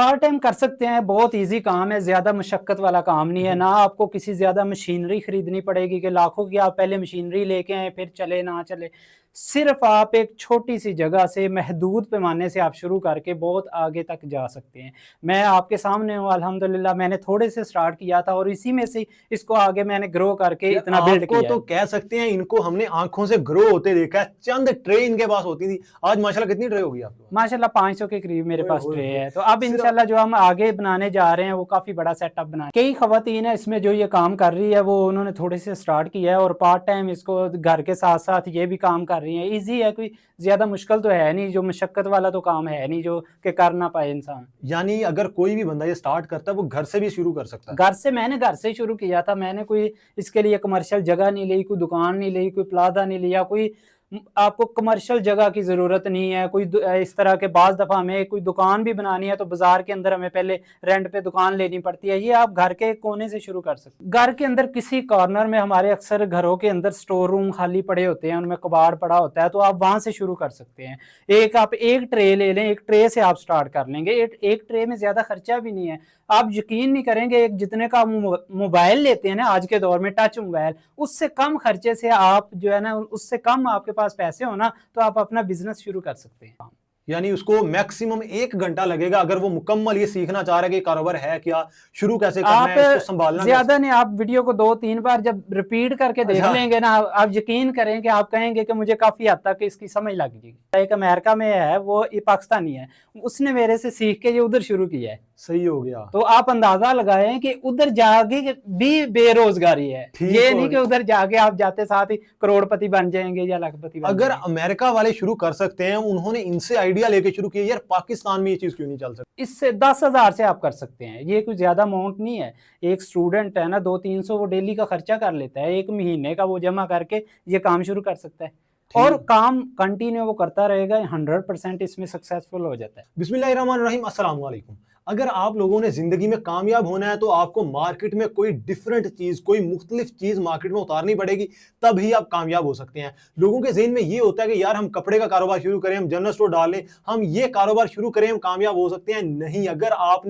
Part time कर सकते हैं, बहुत इजी काम है, ज़्यादा मशक्क़त वाला काम नहीं है। ना आपको किसी ज़्यादा मशीनरी खरीदनी पड़ेगी कि लाखों की आप पहले मशीनरी लेके आएँ, फिर चले ना चले। सिर्फ़ आप एक छोटी-सी जगह से महदूद पैमाने से आप शुरू करके बहुत आगे तक जा सकते हैं। मैं आपके सामने हूँ अल्हम्दुलिल्लाह, मैंने थोड़े से स्टार्ट किया था और इसी में से इसको आगे मैंने ग्रो करके या इतना बिल्ड आपको किया तो है। कह सकते हैं इनको हमने आँखों से ग्रो होते देखा है, चंद ट्रे इनके पास होती थी, आज माशाल्लाह कितनी ट्रे होगी आपके पास? माशाल्लाह 500 के करीब मेरे ओए पास होए ट्रे होए! है। तो अब सिर्फ इंशाल्लाह जो हम आगे बनाने जा रहे हैं वो काफ़ी बड़ा सेटअप कई ख़वातीन है इसमें जो ये काम कर रही है, वो उन्होंने थोड़े से स्टार्ट किया है और पार्ट टाइम इसको घर के साथ-साथ ये भी काम कर रही हैं। ईज़ी है, कोई ज़्यादा मुश्किल तो है नहीं, जो मशक्कत वाला तो काम है नहीं जो कि कर ना पाए इंसान। यानी अगर कोई भी बंदा ये स्टार्ट करता है, वो घर से भी शुरू कर सकता है। मैंने घर से शुरू किया था। मैंने कोई इसके लिए कमर्शियल जगह नहीं ली, कोई दुकान नहीं ली, कोई प्लाज़ा नहीं लिया, कोई आपको कमर्शियल जगह की ज़रूरत नहीं है। कोई इस तरह के बाज़ दफ़ा हमें कोई दुकान भी बनानी है तो बाज़ार के अंदर हमें पहले रेंट पे दुकान लेनी पड़ती है। ये आप घर के कोने से शुरू कर सकते हैं। घर के अंदर किसी कॉर्नर में हमारे अक्सर घरों के अंदर स्टोर रूम खाली पड़े होते हैं, उनमें कबाड़ पड़ा होता है, तो आप वहाँ से शुरू कर सकते हैं। आप एक ट्रे ले लें, एक ट्रे से आप स्टार्ट कर लेंगे। एक ट्रे में ज़्यादा खर्चा भी नहीं है। आप यकीन नहीं करेंगे, एक जितने का मोबाइल लेते हैं ना आज के दौर में, टच मोबाइल, उससे कम खर्चे से आप जो है ना, उससे कम आपके पास पैसे हो ना, तो आप अपना बिजनेस शुरू कर सकते हैं। यानी उसको मैक्सिमम 1 घंटा लगेगा अगर वो मुकम्मल ये सीखना चाह रहा है कि कारोबार है क्या, शुरू कैसे करना आप है, इसको सँभालना कैसे ज्यादा नहीं, आप वीडियो को 2-3 बार जब रिपीट करके देख अच्छा, लेंगे ना, आप यकीन करें कि आप कहेंगे कि मुझे काफी हद तक इसकी समझ लग जाएगी। एक अमेरिका में है, वो ये पाकिस्तानी है, उसने मेरे से सीख के ये उधर शुरू किया है। सही हो गया। तो आप अंदाजा लगाएं कि उधर जाके भी बेरोजगारी है। ठीक ये हो नहीं कि उधर जाके आप जाते साथ ही करोड़पति बन जाएंगे या लाखपति बन अगर जाएंगे। अमेरिका वाले शुरू कर सकते हैं, उन्होंने इनसे आइडिया लेके शुरू किया, यार पाकिस्तान में ये चीज़ क्यों नहीं चल सकती? इससे 10,000 से आप कर सकते हैं, ये कोई ज्यादा अमाउंट नहीं है। एक स्टूडेंट है ना, 200-300 वो डेली का खर्चा कर लेता है, एक महीने का वो जमा करके ये काम शुरू कर सकता है और ठीक। काम कंटिन्यू वो करता रहेगा, 100% इसमें सक्सेसफुल हो जाता है। बिस्मिल्लाहिर्रहमानिर्रहीम, अस्सलाम वालेकुम। अगर आप लोगों ने ज़िंदगी में कामयाब होना है, तो आपको मार्केट में कोई डिफरेंट चीज़, कोई मुख्तलिफ चीज़ मार्केट में उतारनी पड़ेगी, तभी आप कामयाब हो सकते हैं। लोगों के ज़हन में ये होता है कि यार हम कपड़े का कारोबार शुरू करें, हम जनरल स्टोर डालें, हम ये कारोबार शुरू करें, हम कामयाब हो सकते हैं। नहीं, अगर आप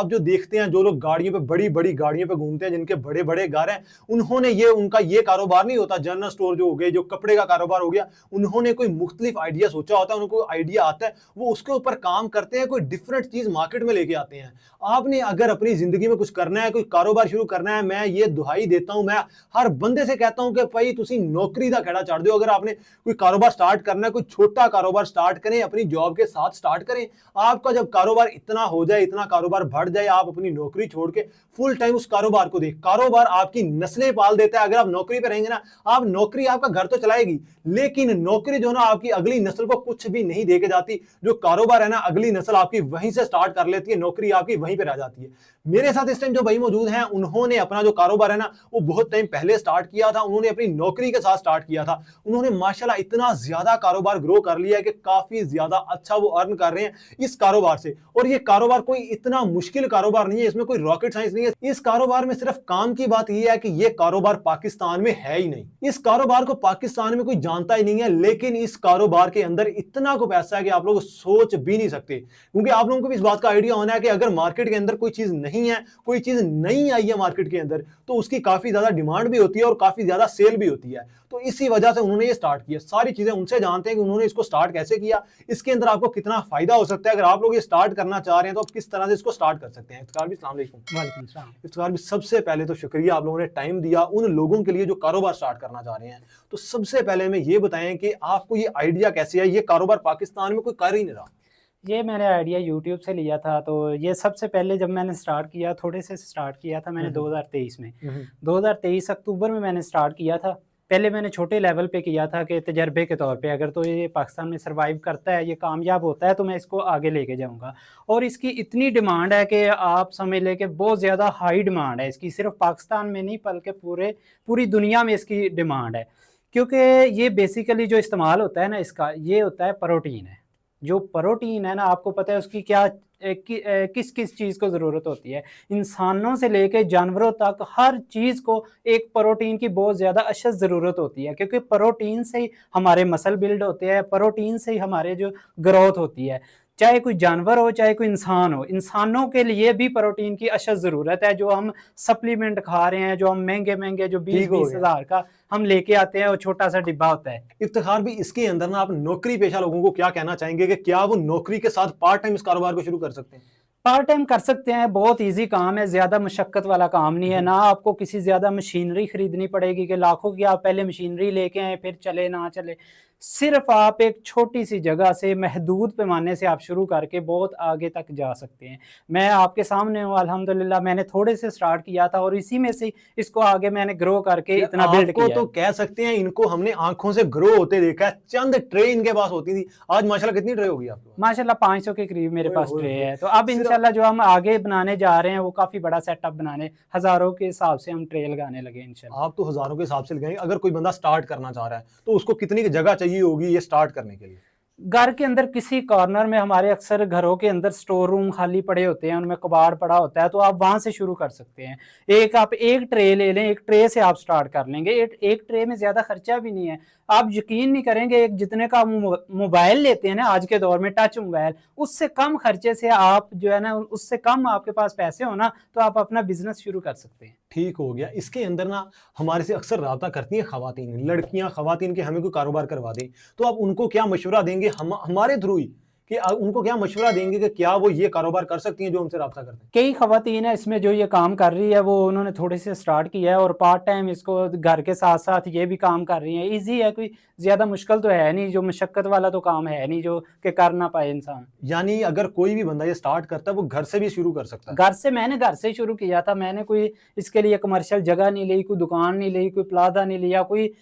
जो देखते हैं, जो लोग गाड़ियों पे, बड़ी-बड़ी गाड़ियों पे घूमते हैं, जिनके बड़े-बड़े घर हैं, उनका ये कारोबार नहीं होता। जनरल स्टोर जो हो गए, जो कपड़े का कारोबार हो गया, उन्होंने कोई मुख्तलिफ आइडिया सोचा होता है, उनको आइडिया आता है, वो उसके ऊपर काम करते हैं, कोई डिफरेंट चीज़ मार्केट में लेके आते हैं। आपने अगर अपनी जिंदगी में कुछ करना है, कोई कारोबार शुरू करना है, मैं ये दुहाई देता हूं, मैं हर बंदे से कहता हूं कि भाई तुसी नौकरी दा खड़ा चढ़ दो। अगर आपने कोई कारोबार स्टार्ट करना है, कोई छोटा कारोबार स्टार्ट करें, अपनी जॉब के साथ स्टार्ट करें। आपका जब कारोबार इतना हो जाए, इतना कारोबार बढ़ जाए, आप अपनी नौकरी छोड़ के फुल टाइम उस कारोबार को देख। कारोबार आपकी नस्लें पाल देता है। अगर आप नौकरी पे रहेंगे ना, आप नौकरी आपका घर तो चलाएगी, लेकिन नौकरी जो ना आपकी अगली नस्ल को कुछ भी नहीं दे के जाती। जो कारोबार है ना, अगली नस्ल आपकी वहीं से स्टार्ट कर लेती है, नौकरी आपकी वहीं पे रह जाती है। मेरे साथ इस टाइम जो भाई मौजूद हैं, उन्होंने अपना जो कारोबार है ना, वो बहुत टाइम पहले स्टार्ट किया था। उन्होंने अपनी नौकरी के साथ स्टार्ट किया था। उन्होंने माशाल्लाह इतना ज्यादा कारोबार ग्रो कर लिया है कि काफी ज्यादा अच्छा वो अर्न कर रहे हैं इस कारोबार से। और ये कारोबार कोई इतना मुश्किल कारोबार नहीं है, इसमें कोई रॉकेट साइंस नहीं है। इस कारोबार में सिर्फ काम की बात यह है कि ये कारोबार पाकिस्तान में है ही नहीं। इस कारोबार को पाकिस्तान में कोई जानता ही नहीं है, लेकिन इस कारोबार के अंदर इतना को पैसा है कि आप लोग सोच भी नहीं सकते। क्योंकि आप लोगों को भी इस बात का आइडिया होना है कि अगर मार्केट के अंदर कोई चीज नहीं है, कोई चीज नहीं आई है मार्केट के अंदर, तो उसकी काफी ज्यादा डिमांड भी होती है और काफी ज्यादा सेल भी होती है। तो इसी वजह से उन्होंने ये स्टार्ट किया। सारी चीजें उनसे जानते हैं कि उन्होंने इसको स्टार्ट कैसे किया, इसके अंदर आपको कितना फायदा हो सकता है। अगर आप लोग ये स्टार्ट करना चाह रहे हैं, तो आप किस तरह से इसको स्टार्ट कर सकते हैं। इफ्तिखार भी, अस्सलाम वालेकुम। वालेकुम सलाम। इफ्तिखार भी, सबसे पहले तो शुक्रिया, आप लोगों ने टाइम दिया उन लोगों के लिए जो कारोबार स्टार्ट करना चाह रहे हैं। तो सबसे पहले हमें ये बताएं कि आपको ये आइडिया कैसे है, ये कारोबार पाकिस्तान में कोई कर ही नहीं रहा। ये मैंने आइडिया यूट्यूब से लिया था। तो ये सबसे पहले जब मैंने स्टार्ट किया, थोड़े से स्टार्ट किया था मैंने 2023 में। 2023 अक्टूबर में मैंने स्टार्ट किया था। पहले मैंने छोटे लेवल पे किया था कि तजर्बे के तौर पे, अगर तो ये पाकिस्तान में सर्वाइव करता है, ये कामयाब होता है, तो मैं इसको आगे लेके जाऊंगा। और इसकी इतनी डिमांड है कि आप समझ लें कि बहुत ज़्यादा हाई डिमांड है इसकी, सिर्फ पाकिस्तान में नहीं बल्कि पूरी दुनिया में इसकी डिमांड है। क्योंकि ये बेसिकली जो इस्तेमाल होता है ना इसका, ये होता है प्रोटीन है। जो प्रोटीन है ना, आपको पता है उसकी किस किस चीज़ को ज़रूरत होती है। इंसानों से लेके जानवरों तक हर चीज़ को एक प्रोटीन की बहुत ज़्यादा अशद ज़रूरत होती है, क्योंकि प्रोटीन से ही हमारे मसल बिल्ड होते हैं, प्रोटीन से ही हमारे जो ग्रोथ होती है। चाहे कोई जानवर हो चाहे कोई इंसान हो, इंसानों के लिए भी प्रोटीन की अशद ज़रूरत है। जो हम सप्लीमेंट खा रहे हैं, जो हम महंगे महंगे जो 20-20 हज़ार का हम लेके आते हैं, वो छोटा सा डिब्बा होता है। इफ्तिखार भी, इसके अंदर ना आप नौकरी पेशा लोगों को क्या कहना चाहेंगे कि क्या वो नौकरी के साथ पार्ट टाइम इस कारोबार को शुरू कर सकते हैं? पार्ट टाइम कर सकते हैं, बहुत इजी काम है, ज़्यादा मशक्क़त वाला काम नहीं है। ना आपको किसी ज़्यादा मशीनरी खरीदनी पड़ेगी कि लाखों की आप पहले मशीनरी लेके आए फिर चले ना चले। सिर्फ आप एक छोटी सी जगह से महदूद पैमाने से आप शुरू करके बहुत आगे तक जा सकते हैं। मैं आपके सामने हूँ अल्हम्दुलिल्लाह, मैंने थोड़े से स्टार्ट किया था और इसी में से इसको आगे मैंने ग्रो करके इतना बिल्ड किया। तो कह सकते हैं इनको हमने आंखों से ग्रो होते देखा है। चंद ट्रे इनके पास होती थी, आज माशाल्लाह कितनी ट्रे होगी आपके पास? माशाल्लाह 500 के करीब मेरे पास ट्रे है। तो अब इंशाल्लाह जो हम आगे बनाने जा रहे हैं वो काफी बड़ा सेटअप बनाने, हजारों के हिसाब से हम ट्रे लगाने लगे इंशाल्लाह। आप तो हजारों के हिसाब से लगाएंगे। अगर कोई बंदा स्टार्ट करना चाह रहा है तो उसको कितनी जगह चाहिए होगी ये स्टार्ट करने के लिए? घर के अंदर किसी कॉर्नर में, हमारे अक्सर घरों के अंदर स्टोर रूम खाली पड़े होते हैं, उनमें कबाड़ पड़ा होता है, तो आप वहां से शुरू कर सकते हैं। आप एक ट्रे ले लें, एक ट्रे से आप स्टार्ट कर लेंगे। एक ट्रे में ज्यादा खर्चा भी नहीं है। आप यकीन नहीं करेंगे, एक जितने का मोबाइल लेते हैं ना आज के दौर में, टच मोबाइल, उससे कम खर्चे से आप जो है ना, उससे कम आपके पास पैसे हो ना, तो आप अपना बिजनेस शुरू कर सकते हैं। ठीक हो गया। इसके अंदर ना हमारे से अक्सर राब्ता करती हैं खवातीन, लड़कियां खवातीन के हमें कोई कारोबार करवा दें, तो आप उनको क्या मशवरा देंगे हमारे थ्रू ही, कि उनको क्या मशवरा देंगे कि क्या वो ये कारोबार कर सकती हैं जो हमसे राब्ता करते हैं? कई खवातीन है इसमें जो ये काम कर रही है, वो उन्होंने थोड़े से स्टार्ट किया है और पार्ट टाइम इसको घर के साथ साथ ये भी काम कर रही है। इजी है, कोई ज्यादा मुश्किल तो है नहीं, जो मशक्कत वाला तो काम है नहीं जो कि कर ना पाए इंसान। यानी अगर कोई भी बंदा ये स्टार्ट करता है वो घर से भी शुरू कर सकता है? मैंने घर से शुरू किया था। मैंने कोई इसके लिए कमर्शियल जगह नहीं ली, कोई दुकान नहीं ली, कोई प्लाजा नहीं लिया। कोई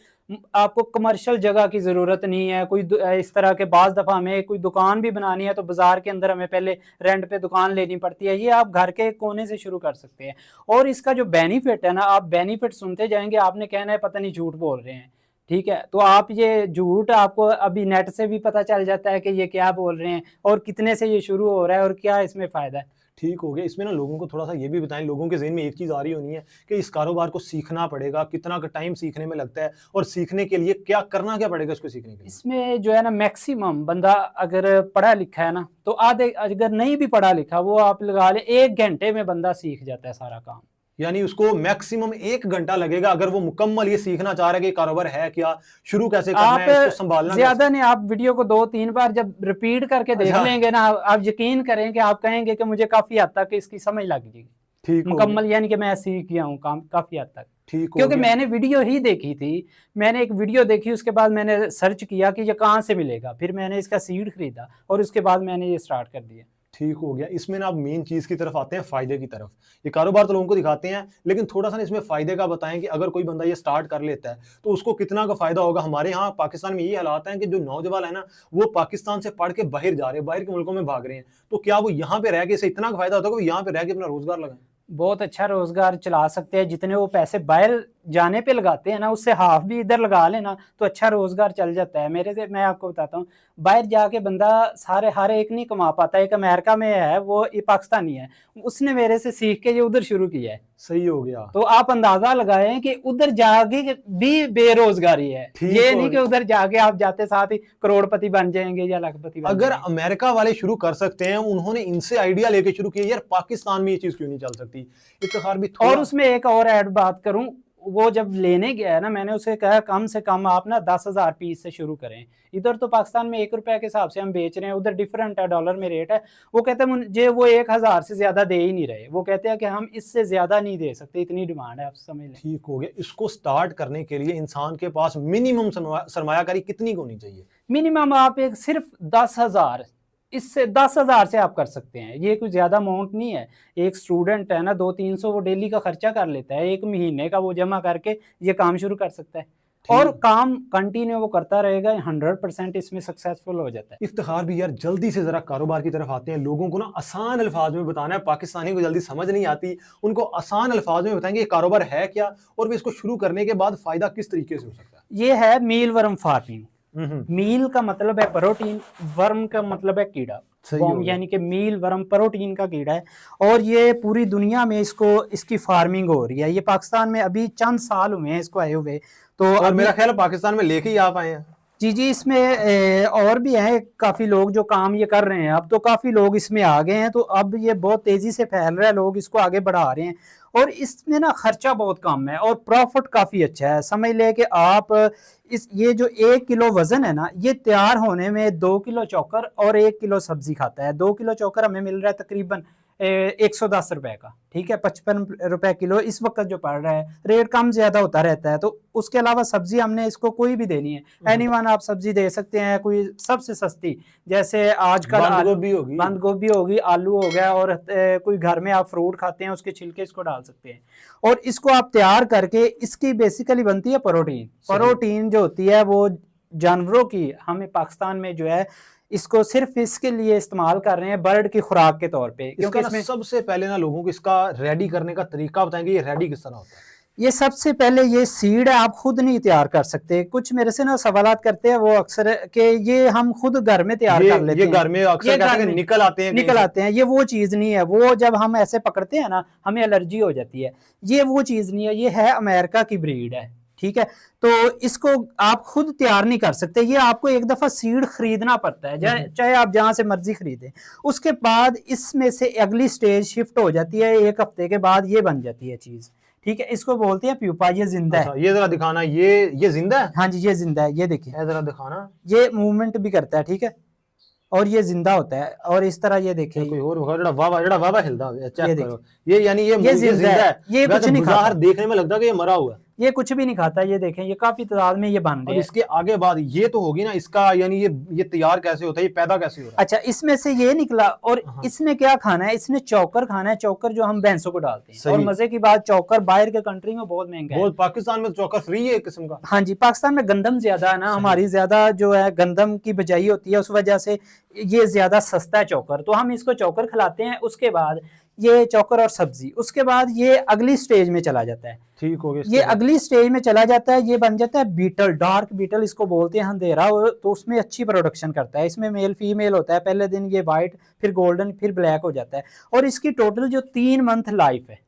आपको कमर्शियल जगह की ज़रूरत नहीं है। कोई इस तरह के, बाज़ दफ़ा हमें कोई दुकान भी बनानी है तो बाज़ार के अंदर हमें पहले रेंट पे दुकान लेनी पड़ती है। ये आप घर के कोने से शुरू कर सकते हैं। और इसका जो बेनिफिट है ना, आप बेनिफिट सुनते जाएंगे, आपने कहना है पता नहीं झूठ बोल रहे हैं, ठीक है। तो आप ये झूठ आपको अभी नेट से भी पता चल जाता है कि ये क्या बोल रहे हैं और कितने से ये शुरू हो रहा है और क्या इसमें फ़ायदा है। ठीक हो गया। इसमें ना लोगों को थोड़ा सा ये भी बताएं, लोगों के ज़हन में एक चीज़ आ रही होनी है कि इस कारोबार को सीखना पड़ेगा, कितना का टाइम सीखने में लगता है और सीखने के लिए क्या करना क्या पड़ेगा इसको सीखने के लिए? इसमें जो है ना, मैक्सिमम बंदा अगर पढ़ा लिखा है ना, तो आधे, अगर नहीं भी पढ़ा लिखा, वो आप लगा ले 1 घंटे में बंदा सीख जाता है सारा काम। यानी उसको मैक्सिमम 1 घंटा लगेगा अगर वो मुकम्मल ये सीखना चाह रहा है कि कारोबार है क्या, शुरू कैसे करना है, इसको संभालना ज्यादा नहीं, आप वीडियो को 2-3 बार जब रिपीट करके देख लेंगे ना, आप यकीन करें कि आप कहेंगे कि मुझे काफी हद तक इसकी समझ लग जाएगी। ठीक, मुकम्मल यानी कि मैं सीख गया हूँ काम काफी हद तक। ठीक, क्योंकि मैंने वीडियो ही देखी थी। मैंने एक वीडियो देखी, उसके बाद मैंने सर्च किया कि ये कहाँ से मिलेगा, फिर मैंने इसका सीड खरीदा और उसके बाद मैंने ये स्टार्ट कर दिया। ठीक हो गया। इसमें ना आप मेन चीज़ की तरफ आते हैं, फ़ायदे की तरफ। ये कारोबार तो लोगों को दिखाते हैं, लेकिन थोड़ा सा इसमें फ़ायदे का बताएं कि अगर कोई बंदा ये स्टार्ट कर लेता है तो उसको कितना का फ़ायदा होगा। हमारे यहाँ पाकिस्तान में ये हालात हैं कि जो नौजवान है ना, वो पाकिस्तान से पढ़ के बाहर जा रहे हैं, बाहर के मुल्कों में भाग रहे हैं, तो क्या वो यहाँ पे रह के इसे इतना फ़ायदा होता है कि वो यहाँ पे रह के अपना रोज़गार लगाएं? बहुत अच्छा रोजगार चला सकते हैं। जितने वो पैसे बाहर जाने पे लगाते हैं ना, उससे हाफ भी इधर लगा लेना तो अच्छा रोजगार चल जाता है। मेरे से मैं आपको बताता हूँ, बाहर जाके बंदा हर एक नहीं कमा पाता। एक अमेरिका में है, वो ये पाकिस्तानी है, उसने मेरे से सीख के ये उधर शुरू किया है। सही हो गया। तो आप अंदाजा लगाएं कि उधर जाके भी बेरोजगारी है। ये नहीं कि उधर जाके आप जाते साथ ही करोड़पति बन जाएंगे या लाखपति बन अगर जाएंगे। अमेरिका वाले शुरू कर सकते हैं, उन्होंने इनसे आइडिया लेके शुरू किया, यार पाकिस्तान में ये चीज क्यों नहीं चल सकती? इफ्तिखार भी और उसमें एक और ऐड बात करूं, वो जब लेने गया है ना, मैंने उसे कहा कम से कम आप ना 10,000 पीस से शुरू करें। इधर तो पाकिस्तान में 1 रुपए के हिसाब से हम बेच रहे हैं, उधर डिफरेंट है, डॉलर में रेट है। वो कहते हैं मुझे वो 1,000 से ज्यादा दे ही नहीं रहे। वो कहते हैं कि हम इससे ज्यादा नहीं दे सकते, इतनी डिमांड है, आप समझ लें। ठीक हो गया। इसको स्टार्ट करने के लिए इंसान के पास मिनिमम सरमायाकारी कितनी होनी चाहिए? मिनिमम आप एक सिर्फ 10,000, इससे 10,000 से आप कर सकते हैं। ये कोई ज्यादा अमाउंट नहीं है। एक स्टूडेंट है ना, 200-300 वो डेली का खर्चा कर लेता है, 1 महीने का वो जमा करके ये काम शुरू कर सकता है और काम कंटिन्यू वो करता रहेगा, 100% इसमें सक्सेसफुल हो जाता है। इफ्तिखार भी यार, जल्दी से जरा कारोबार की तरफ आते हैं। लोगों को ना आसान अल्फाज में बताना है, पाकिस्तानी को जल्दी समझ नहीं आती, उनको आसान अल्फाज में बताएंगे ये कारोबार है क्या और भी इसको शुरू करने के बाद फायदा किस तरीके से हो सकता है। ये है मील वर्म फार्मिंग। मील का मतलब है प्रोटीन, वर्म का मतलब है कीड़ा, यानी कि मील वर्म प्रोटीन का कीड़ा है। और ये पूरी दुनिया में इसकी फार्मिंग हो रही है। ये पाकिस्तान में अभी चंद साल हुए हैं इसको आए हुए, तो और मेरा ख्याल है पाकिस्तान में लेके ही आप आए हैं। जी, इसमें और भी हैं काफ़ी लोग जो काम ये कर रहे हैं। अब तो काफ़ी लोग इसमें आ गए हैं, तो अब ये बहुत तेज़ी से फैल रहा है, लोग इसको आगे बढ़ा रहे हैं और इसमें ना खर्चा बहुत कम है और प्रॉफिट काफ़ी अच्छा है। समझ लें कि आप इस ये जो 1 किलो वज़न है ना, ये तैयार होने में 2 किलो चोकर और 1 किलो सब्ज़ी खाता है। 2 किलो चोकर हमें मिल रहा है तकरीबन 110 रुपए का, ठीक है, 55 रुपए किलो इस वक्त जो पड़ रहा है। रेट कम ज्यादा होता रहता है। तो उसके अलावा सब्जी हमने इसको कोई भी देनी है, एनीवन आप सब्जी दे सकते हैं, कोई सबसे सस्ती, जैसे आजकल बंद गोभी होगी, आलू हो गया, और कोई घर में आप फ्रूट खाते हैं उसके छिलके इसको डाल सकते हैं और इसको आप तैयार करके, इसकी बेसिकली बनती है प्रोटीन। प्रोटीन जो होती है वो जानवरों की, हमें पाकिस्तान में जो है इसको सिर्फ इसके लिए इस्तेमाल कर रहे हैं, बर्ड की खुराक के तौर पे। क्योंकि इसमें सबसे पहले ना लोगों को इसका रेडी करने का तरीका बताएंगे, ये रेडी किस तरह होता है? ये सबसे पहले ये सीड आप खुद नहीं तैयार कर सकते। कुछ मेरे से ना सवालात करते हैं वो अक्सर कि ये हम खुद घर में तैयार कर लेते हैं, ये घर में अक्सर कहते हैं निकल आते हैं। ये वो चीज नहीं है। वो जब हम ऐसे पकड़ते हैं ना, हमें एलर्जी हो जाती है। ये वो चीज नहीं है, ये है अमेरिका की ब्रीड है, ठीक है। तो इसको आप खुद तैयार नहीं कर सकते, ये आपको एक दफा सीड खरीदना पड़ता है, चाहे आप जहां से मर्जी खरीदें। उसके बाद इसमें से अगली स्टेज शिफ्ट हो जाती है, 1 हफ्ते के बाद ये बन जाती है चीज, ठीक है। इसको बोलते हैं प्यूपा। ये जिंदा है। ये जरा दिखाना, ये जिंदा है? हाँ जी, ये जिंदा है। ये देखिए, जरा दिखाना। ये मूवमेंट भी करता है, ठीक है, और ये जिंदा होता है। और इस तरह ये देखिए, कोई और वावा हिलदा चेक करो। ये यानी ये जिंदा है। ये कुछ नहीं खाता, देखने में लगता है कि ये मरा हुआ है। ये कुछ भी नहीं खाता। ये देखें, ये काफी तादाद में ये बन रहे हैं। इसके आगे बाद ये तो होगी ना इसका, यानी ये तैयार कैसे होता है, ये पैदा कैसे हो रहा है? अच्छा, इसमें से ये निकला। और इसने क्या खाना है? इसने चौकर खाना है, चौकर जो हम भैंसों को डालते हैं। और मजे की बात, चौकर बाहर के कंट्री में बहुत महंगा है। पाकिस्तान में चौकर फ्री है एक किस्म का। हाँ जी, पाकिस्तान में गंदम ज्यादा है ना, हमारी ज्यादा जो है गंदम की बिजाई होती है, उस वजह से ये ज्यादा सस्ता है चौकर। तो हम इसको चौकर खिलाते हैं। उसके बाद ये चौकर और सब्जी, उसके बाद ये अगली स्टेज में चला जाता है। ठीक हो गया। ये अगली स्टेज में चला जाता है, ये बन जाता है बीटल, डार्क बीटल इसको बोलते हैं, अंधेरा। तो उसमें अच्छी प्रोडक्शन करता है। इसमें मेल फीमेल होता है। पहले दिन ये वाइट, फिर गोल्डन, फिर ब्लैक हो जाता है। और इसकी टोटल जो 3 मंथ लाइफ है,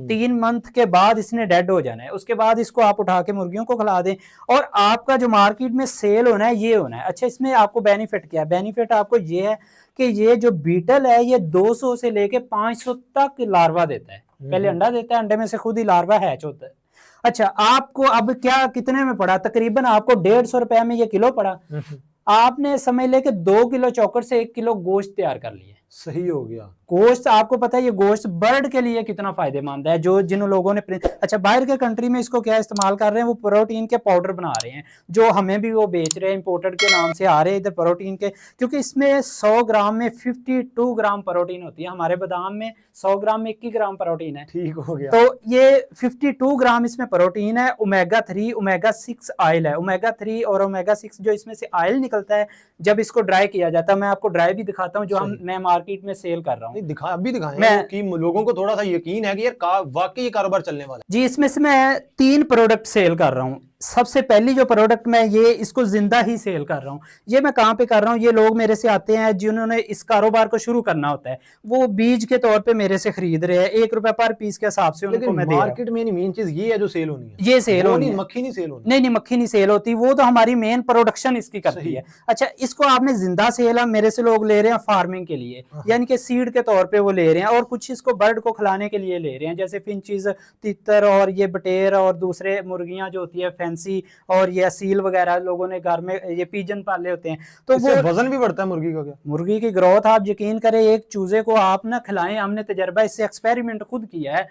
3 मंथ के बाद इसने डेड हो जाना है। उसके बाद इसको आप उठा के मुर्गियों को खिला दें और आपका जो मार्केट में सेल होना है, ये होना है। अच्छा, इसमें आपको बेनिफिट क्या है? बेनिफिट आपको ये है कि ये जो बीटल है, ये 200 से लेके 500 तक लार्वा देता है। पहले अंडा देता है, अंडे में से खुद ही लार्वा हैच होता है। अच्छा, आपको अब क्या कितने में पड़ा? तकरीबन आपको 150 रुपए में ये किलो पड़ा। आपने समझ ले कि 2 किलो चौकर से 1 किलो गोश्त तैयार कर लिया। सही हो गया। गोश्त आपको पता है ये गोश्त बर्ड के लिए कितना फायदेमंद है। जो जिन लोगों ने अच्छा, बाहर के कंट्री में इसको क्या इस्तेमाल कर रहे हैं, वो प्रोटीन के पाउडर बना रहे हैं, जो हमें भी वो बेच रहे हैं, इंपोर्टेड के नाम से आ रहे हैं इधर प्रोटीन के। क्योंकि इसमें 100 ग्राम में 52 ग्राम प्रोटीन होती है। हमारे बादाम में 100 ग्राम में 21 ग्राम प्रोटीन है। ठीक हो गया। तो ये 52 ग्राम इसमें प्रोटीन है। ओमेगा 3 ओमेगा 6 ऑयल है। ओमेगा 3 और ओमेगा 6 जो इसमें से ऑयल निकलता है, जब इसको ड्राई किया जाता है, मैं आपको ड्राई भी दिखाता हूँ, जो मैं मार्केट में सेल कर रहा हूँ। अभी दिखाएं कि लोगों को थोड़ा सा यकीन है कि यार वाकई ये कारोबार चलने वाला है। जी, इसमें से मैं 3 प्रोडक्ट सेल कर रहा हूँ। सबसे पहली जो प्रोडक्ट मैं ये इसको जिंदा ही सेल कर रहा हूँ। ये मैं कहाँ पे कर रहा हूँ? ये लोग मेरे से आते हैं जिन्होंने इस कारोबार को शुरू करना होता है, वो बीज के तौर पे मेरे से खरीद रहे हैं, 1 रुपए पर पीस के हिसाब से उनको मैं दे रहा हूं। मार्केट में मेन चीज ये है जो सेल होनी है। ये सेल होनी है, मक्खी नहीं सेल होनी। नहीं, मक्खी नहीं सेल होती, वो तो हमारी मेन प्रोडक्शन इसकी करती है। अच्छा, इसको आपने जिंदा सेल मेरे से लोग ले रहे हैं फार्मिंग के लिए, यानी कि सीड के तौर पे वो ले रहे हैं, और कुछ इसको बर्ड को खिलाने के लिए ले रहे हैं, जैसे फिंचीज, तितर और ये बटेर और दूसरे मुर्गियां जो होती है फैंसी, और ये असील वगैरह लोगों ने घर में ये पीजन पाले होते हैं। तो वो वजन भी बढ़ता है मुर्गी का। क्या मुर्गी की ग्रोथ, आप यकीन करें, एक चूजे को आप ना खिलाएं, हमने तजर्बा इससे एक्सपेरिमेंट खुद किया है,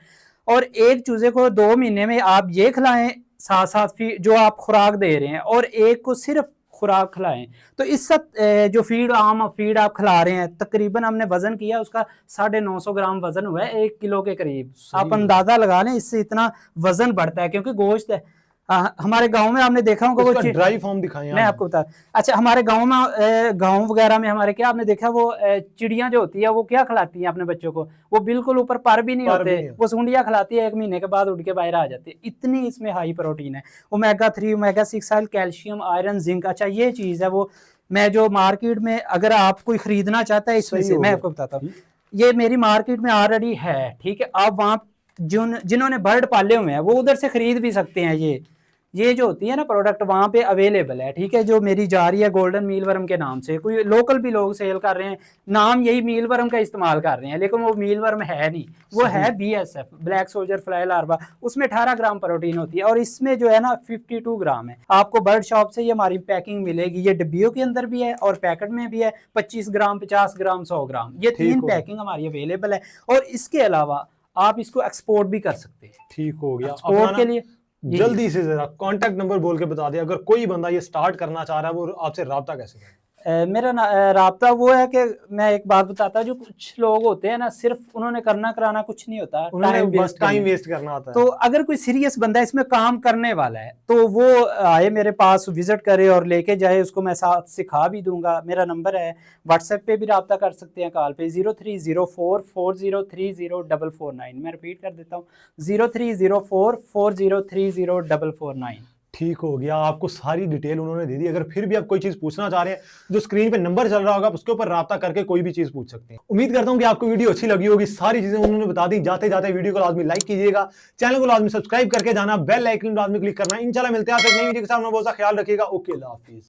और एक चूजे को 2 महीने में आप ये खिलाएं, 7-7 फीड जो आप खुराक दे रहे हैं, और एक को सिर्फ खुराक खिलाएं, तो इस सब जो फीड आम फीड आप खिला रहे हैं, तकरीबन हमने वजन किया उसका 950 ग्राम वजन हुआ है, 1 किलो के करीब। आप अंदाजा लगा लें इससे इतना वजन बढ़ता है, क्योंकि गोश्त है। हमारे गांव में आपने देखा होगा, वो ड्राई फॉर्म दिखाएं मैं आपको बता। अच्छा, हमारे गांव में गांव वगैरह में हमारे क्या आपने देखा, वो चिड़ियां जो होती है वो क्या खिलाती हैं अपने बच्चों को? वो बिल्कुल ऊपर पर भी नहीं होते, वो सूंडियां खिलाती है, 1 महीने के बाद उड़ के बाहर आ जाती है। इतनी इसमें हाई प्रोटीन है, omega 3 omega 6 oil, calcium, iron, zinc. अच्छा, ये चीज है वो मैं जो मार्केट में, अगर आप कोई खरीदना चाहता है इसमें से, मैं आपको बताता हूँ, ये मेरी मार्केट में ऑलरेडी है, ठीक है। आप वहाँ जिन्होंने बर्ड पाले हुए हैं वो उधर से खरीद भी सकते हैं। ये जो होती है ना प्रोडक्ट वहाँ पे अवेलेबल है, ठीक है। जो मेरी जा रही है गोल्डन मीलवर्म के नाम से, कोई लोकल भी लोग सेल कर रहे हैं, नाम यही मीलवर्म का इस्तेमाल कर रहे हैं, लेकिन वो मीलवर्म है नहीं, वो है BSF, black soldier fly larva. उसमें 18 ग्राम प्रोटीन होती है और इसमें जो है ना 52 ग्राम है। आपको बर्ड शॉप से ये हमारी पैकिंग मिलेगी, ये डिब्बियों के अंदर भी है और पैकेट में भी है, 25 ग्राम, 50 ग्राम, 100 ग्राम, ये 3 पैकिंग हमारी अवेलेबल है। और इसके अलावा आप इसको एक्सपोर्ट भी कर सकते हैं। ठीक हो गया। एक्सपोर्ट के लिए जल्दी से जरा कांटेक्ट नंबर बोल के बता दें, अगर कोई बंदा ये स्टार्ट करना चाह रहा है वो आपसे राब्ता कैसे करे? मेरा राब्ता वो है कि मैं एक बात बताता हूँ, जो कुछ लोग होते हैं ना, सिर्फ उन्होंने करना कराना कुछ नहीं होता, टाइम वेस्ट करना होता है। तो अगर कोई सीरियस बंदा इसमें काम करने वाला है तो वो आए मेरे पास, विजिट करे और लेके जाए, उसको मैं साथ सिखा भी दूंगा। मेरा नंबर है, व्हाट्सएप पे भी राब्ता कर सकते हैं, कॉल पे 030440304449। मैं रिपीट कर देता हूँ, 030440304449। ठीक हो गया, आपको सारी डिटेल उन्होंने दे दी। अगर फिर भी आप कोई चीज पूछना चाह रहे हैं, जो स्क्रीन पे नंबर चल रहा होगा उसके ऊपर राब्ता करके कोई भी चीज पूछ सकते हैं। उम्मीद करता हूं कि आपको वीडियो अच्छी लगी होगी, सारी चीजें उन्होंने बता दी। जाते जाते वीडियो को लाजमी लाइक कीजिएगा, चैनल को लाजमी सब्सक्राइब करके जाना, बेल आइकन लाजमी क्लिक करना। इंशाल्लाह मिलते हैं आपसे एक नई वीडियो के साथ। बहुत सा ख्याल रखिएगा। ओके, अल्लाह हाफिज।